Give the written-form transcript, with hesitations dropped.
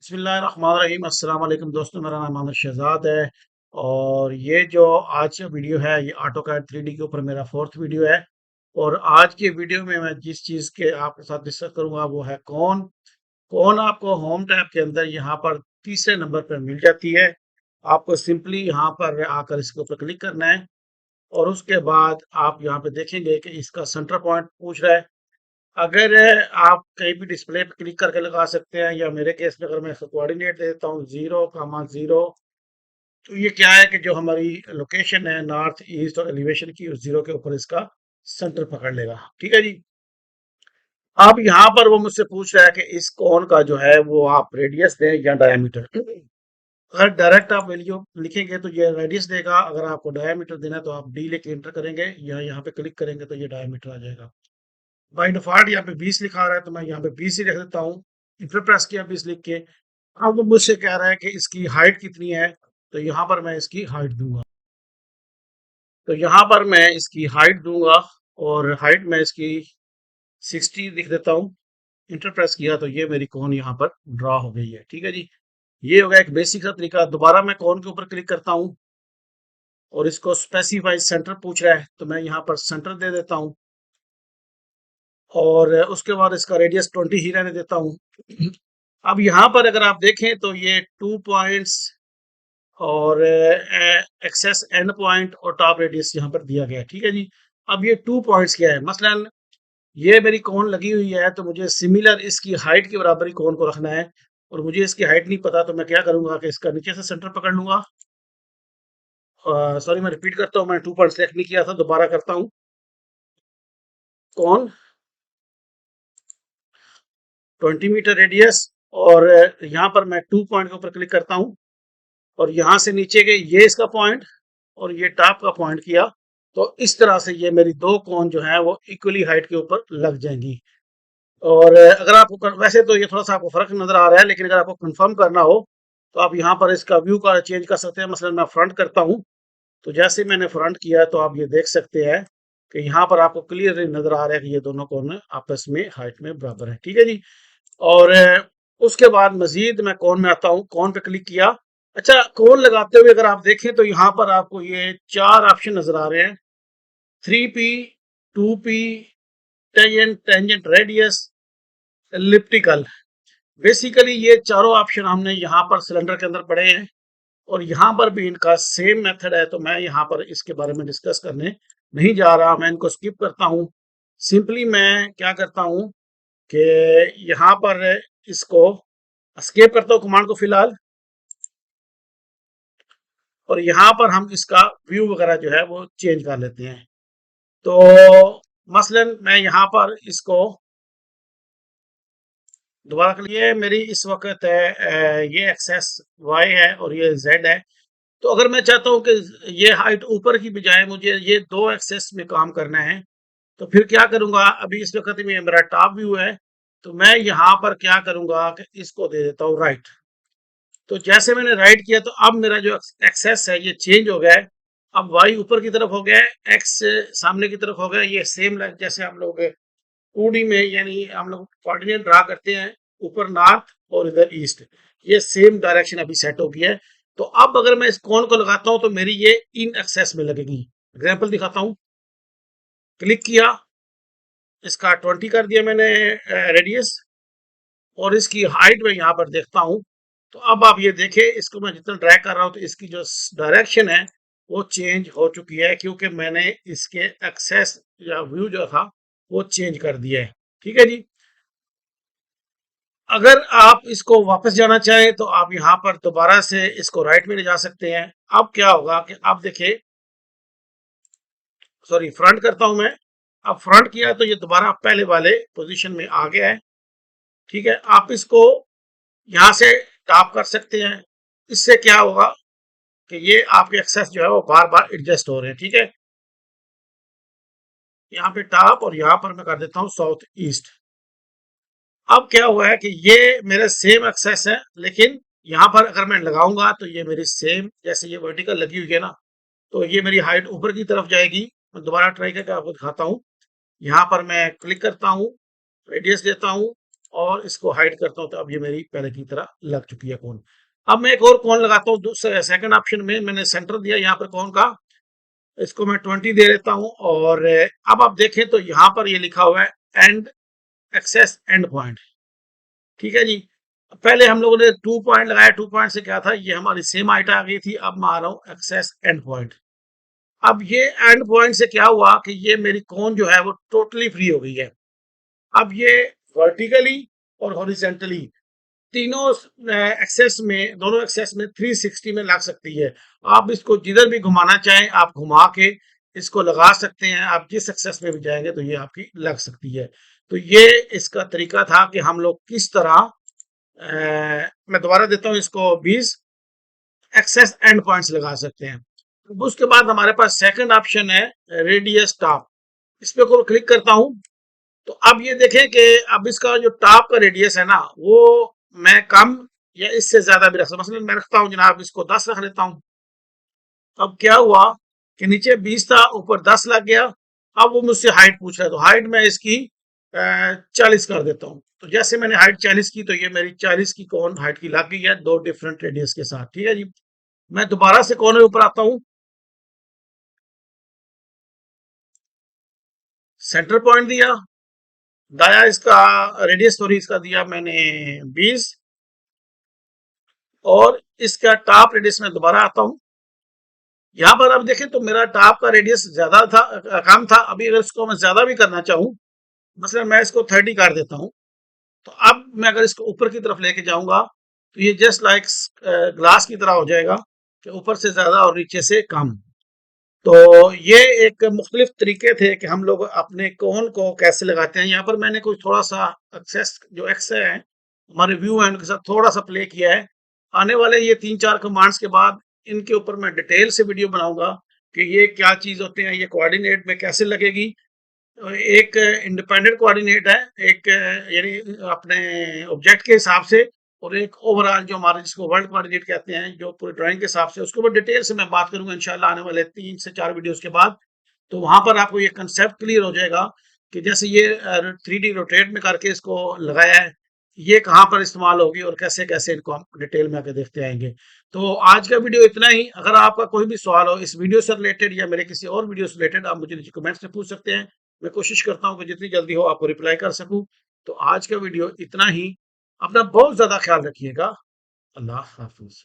बिस्मिल्लाहिर्रहमानिर्रहीम। अस्सलाम वालेकुम दोस्तों, मेरा नाम मोहम्मद शहजाद है और ये जो आज का वीडियो है ये AutoCAD 3D के ऊपर मेरा फोर्थ वीडियो है। और आज के वीडियो में मैं जिस चीज़ के आपके साथ डिस्कस करूंगा वो है कौन कौन आपको होम टैब के अंदर यहाँ पर तीसरे नंबर पर मिल जाती है। आपको सिंपली यहाँ पर आकर इसके ऊपर क्लिक करना है और उसके बाद आप यहाँ पे देखेंगे कि इसका सेंटर पॉइंट पूछ रहा है। अगर आप कहीं भी डिस्प्ले पे क्लिक करके लगा सकते हैं, या मेरे केस में अगर मैं इसको कोऑर्डिनेट देता हूँ 0, तो ये क्या है कि जो हमारी लोकेशन है नॉर्थ ईस्ट और एलिवेशन की, उस 0 के ऊपर इसका सेंटर पकड़ लेगा। ठीक है जी। अब यहाँ पर वो मुझसे पूछ रहा है कि इस कोण का जो है वो आप रेडियस दें या डायमीटर। अगर डायरेक्ट आप वैल्यू लिखेंगे तो ये रेडियस देगा, अगर आपको डायमीटर देना है तो आप डी लेके एंटर करेंगे या यहाँ पे क्लिक करेंगे तो ये डायमीटर आ जाएगा। बाई डिफॉल्ट यहाँ पे 20 लिखा रहा है तो मैं यहाँ पे 20 ही रख देता हूँ। फिर प्रेस किया 20 लिख के। अब वो मुझसे कह रहा है कि इसकी हाइट कितनी है, तो यहाँ पर मैं इसकी हाइट दूंगा। तो यहाँ पर मैं इसकी हाइट दूंगा और हाइट में इसकी 60 लिख देता हूँ। इंटर प्रेस किया तो ये मेरी कॉन यहाँ पर ड्रा हो गई है। ठीक है जी। ये हो गया एक बेसिक सा तरीका। दोबारा मैं कॉन के ऊपर क्लिक करता हूँ और इसको स्पेसिफाई सेंटर पूछ रहा है तो मैं यहाँ पर सेंटर दे देता हूँ और उसके बाद इसका रेडियस 20 ही रहने देता हूँ। अब यहाँ पर अगर आप देखें तो ये 2 पॉइंट्स और एक्सेस एंड पॉइंट और टॉप रेडियस यहाँ पर दिया गया है। ठीक है जी। अब ये 2 पॉइंट्स क्या है, मसलन ये मेरी कोण लगी हुई है तो मुझे सिमिलर इसकी हाइट के बराबर ही कोण को रखना है और मुझे इसकी हाइट नहीं पता, तो मैं क्या करूंगा कि इसका नीचे से सेंटर पकड़ लूंगा। सॉरी, मैं रिपीट करता हूँ, मैंने 2 पॉइंट सेलेक्ट नहीं किया था, दोबारा करता हूँ। कोण 20 मीटर रेडियस और यहाँ पर मैं 2 पॉइंट के ऊपर क्लिक करता हूँ और यहाँ से नीचे के ये इसका पॉइंट और ये टॉप का पॉइंट किया, तो इस तरह से ये मेरी दो कोण जो है वो इक्वली हाइट के ऊपर लग जाएंगी। और अगर आपको वैसे तो ये थोड़ा सा आपको फर्क नजर आ रहा है, लेकिन अगर आपको कंफर्म करना हो तो आप यहाँ पर इसका व्यू का चेंज कर सकते हैं। मसलन मैं फ्रंट करता हूँ तो जैसे मैंने फ्रंट किया तो आप ये देख सकते हैं कि यहाँ पर आपको क्लियरली नजर आ रहा है कि ये दोनों कोण आपस में हाइट में बराबर है। ठीक है जी। और उसके बाद मजीद मैं कोण में आता हूँ, कोण पे क्लिक किया। अच्छा, कोण लगाते हुए अगर आप देखें तो यहाँ पर आपको ये 4 ऑप्शन नजर आ रहे हैं, 3P, 2P, tangent, tangent radius, elliptical. Basically ये चारों ऑप्शन हमने यहाँ पर सिलेंडर के अंदर पढ़े हैं और यहाँ पर भी इनका सेम मेथड है, तो मैं यहाँ पर इसके बारे में डिस्कस करने नहीं जा रहा, मैं इनको स्किप करता हूँ। सिंपली मैं क्या करता हूँ कि यहाँ पर इसको एस्केप करता हूँ कमांड को फिलहाल, और यहाँ पर हम इसका व्यू वगैरह जो है वो चेंज कर लेते हैं। तो मसलन मैं यहाँ पर इसको दोबारा के लिए, मेरी इस वक्त ये एक्सेस वाई है और ये जेड है। तो अगर मैं चाहता हूँ कि ये हाइट ऊपर की बजाय मुझे ये दो एक्सेस में काम करना है तो फिर क्या करूंगा, अभी इस वक्त में मेरा टॉप व्यू है तो मैं यहाँ पर क्या करूंगा कि इसको दे देता हूँ राइट। तो जैसे मैंने राइट किया तो अब मेरा जो एक्सेस है ये चेंज हो गया है। अब वाई ऊपर की तरफ हो गया है, एक्स सामने की तरफ हो गया। ये सेम जैसे हम लोग 2D में यानी हम लोग कोऑर्डिनेट ड्रा करते हैं, ऊपर नॉर्थ और इधर ईस्ट, ये सेम डायरेक्शन अभी सेट हो गया है। तो अब अगर मैं इस कोण को लगाता हूं तो मेरी ये इन एक्सेस में लगेगी। एग्जांपल दिखाता हूं, क्लिक किया, इसका 20 कर दिया मैंने रेडियस और इसकी हाइट में यहाँ पर देखता हूँ। तो अब आप ये देखें, इसको मैं जितना ड्रैग कर रहा हूँ तो इसकी जो डायरेक्शन है वो चेंज हो चुकी है, क्योंकि मैंने इसके एक्सेस या व्यू जो था वो चेंज कर दिया है। ठीक है जी। अगर आप इसको वापस जाना चाहें तो आप यहाँ पर दोबारा से इसको राइट में ले जा सकते हैं। अब क्या होगा कि आप देखिए, सॉरी फ्रंट करता हूं मैं। अब फ्रंट किया तो ये दोबारा पहले वाले पोजीशन में आ गया है। ठीक है, आप इसको यहाँ से टॉप कर सकते हैं। इससे क्या होगा कि ये आपके एक्सेस जो है वो बार बार एडजस्ट हो रहे हैं। ठीक है, यहाँ पे टॉप और यहाँ पर मैं कर देता हूँ साउथ ईस्ट। अब क्या हुआ है कि ये मेरे सेम एक्सेस है, लेकिन यहाँ पर अगर मैं लगाऊंगा तो ये मेरी सेम, जैसे ये वर्टिकल लगी हुई है ना, तो ये मेरी हाइट ऊपर की तरफ जाएगी। मैं दोबारा ट्राई करके आपको दिखाता हूँ। यहाँ पर मैं क्लिक करता हूँ, रेडियस देता हूँ और इसको हाइड करता हूँ, तो अब ये मेरी पहले की तरह लग चुकी है कोन। अब मैं एक और कोन लगाता हूँ, दूसरे सेकंड ऑप्शन में मैंने सेंटर दिया यहाँ पर कोन का, इसको मैं 20 दे देता हूँ। और अब आप देखें तो यहाँ पर ये लिखा हुआ है एंड एक्सेस एंड पॉइंट। ठीक है जी। पहले हम लोगों ने 2 पॉइंट लगाया, 2 पॉइंट से क्या था, ये हमारी सेम हाइट आ गई थी। अब मैं आ रहा हूँ एक्सेस एंड पॉइंट। अब ये एंड पॉइंट से क्या हुआ कि ये मेरी कोन जो है वो टोटली फ्री हो गई है। अब ये वर्टिकली और हॉरिजेंटली तीनों एक्सेस में, दोनों एक्सेस में 360 में लग सकती है। आप इसको जिधर भी घुमाना चाहें आप घुमा के इसको लगा सकते हैं। आप जिस एक्सेस में भी जाएंगे तो ये आपकी लग सकती है। तो ये इसका तरीका था कि हम लोग किस तरह, मैं दोबारा देता हूँ इसको, 20 एक्सेस एंड पॉइंट्स लगा सकते हैं। अब उसके बाद हमारे पास सेकंड ऑप्शन है रेडियस टॉप। इस पे को क्लिक करता हूं, तो अब ये देखें कि अब इसका जो टॉप का रेडियस है ना, वो मैं कम या इससे ज्यादा भी रख सकता हूं। मसलन मैं रखता हूं जनाब, इसको 10 रख लेता हूं। अब क्या हुआ कि नीचे 20 था, ऊपर 10 लग गया। अब वो मुझसे हाइट पूछ रहा है, तो हाइट मैं इसकी 40 कर देता हूँ। तो जैसे मैंने हाइट 40 की, तो ये मेरी 40 की कौन हाइट की लग गई है, दो डिफरेंट रेडियस के साथ। ठीक है जी। मैं दोबारा से कोने ऊपर आता हूँ, सेंटर पॉइंट दिया, दाया इसका रेडियस, सॉरी इसका दिया मैंने 20, और इसका टॉप रेडियस में दोबारा आता हूँ। यहाँ पर आप देखें तो मेरा टॉप का रेडियस ज्यादा था, कम था। अभी अगर इसको मैं ज्यादा भी करना चाहूँ, मसलन मैं इसको 30 कर देता हूँ, तो अब मैं अगर इसको ऊपर की तरफ लेके जाऊंगा, तो ये जस्ट लाइक ग्लास की तरह हो जाएगा कि ऊपर से ज्यादा और नीचे से कम। तो ये एक मुख्तलिफ तरीके थे कि हम लोग अपने कोन को कैसे लगाते हैं। यहाँ पर मैंने कुछ थोड़ा सा एक्सेस जो एक्स है हमारे व्यू है उनके साथ थोड़ा सा प्ले किया है। आने वाले ये 3-4 कमांड्स के बाद इनके ऊपर मैं डिटेल से वीडियो बनाऊंगा कि ये क्या चीज होते हैं, ये कोऑर्डिनेट में कैसे लगेगी। एक इंडिपेंडेंट कोऑर्डिनेट है, एक यानी अपने ऑब्जेक्ट के हिसाब से, और एक ओवरऑल जो हमारे जिसको वर्ल्ड कोऑर्डिनेट कहते हैं, जो पूरी ड्राइंग के हिसाब से। उसके ऊपर डिटेल से मैं बात करूंगा इंशाल्लाह आने वाले 3 से 4 वीडियोस के बाद। तो वहां पर आपको ये कंसेप्ट क्लियर हो जाएगा कि जैसे ये 3D रोटेट में करके इसको लगाया है, ये कहाँ पर इस्तेमाल होगी और कैसे कैसे इनको हम डिटेल में आके देखते आएंगे। तो आज का वीडियो इतना ही। अगर आपका कोई भी सवाल हो इस वीडियो से रिलेटेड या मेरे किसी और वीडियो से रिलेटेड, आप मुझे नीचे कमेंट्स में पूछ सकते हैं। मैं कोशिश करता हूँ कि जितनी जल्दी हो आपको रिप्लाई कर सकूं। तो आज का वीडियो इतना ही। अपना बहुत ज्यादा ख्याल रखिएगा। अल्लाह हाफिज।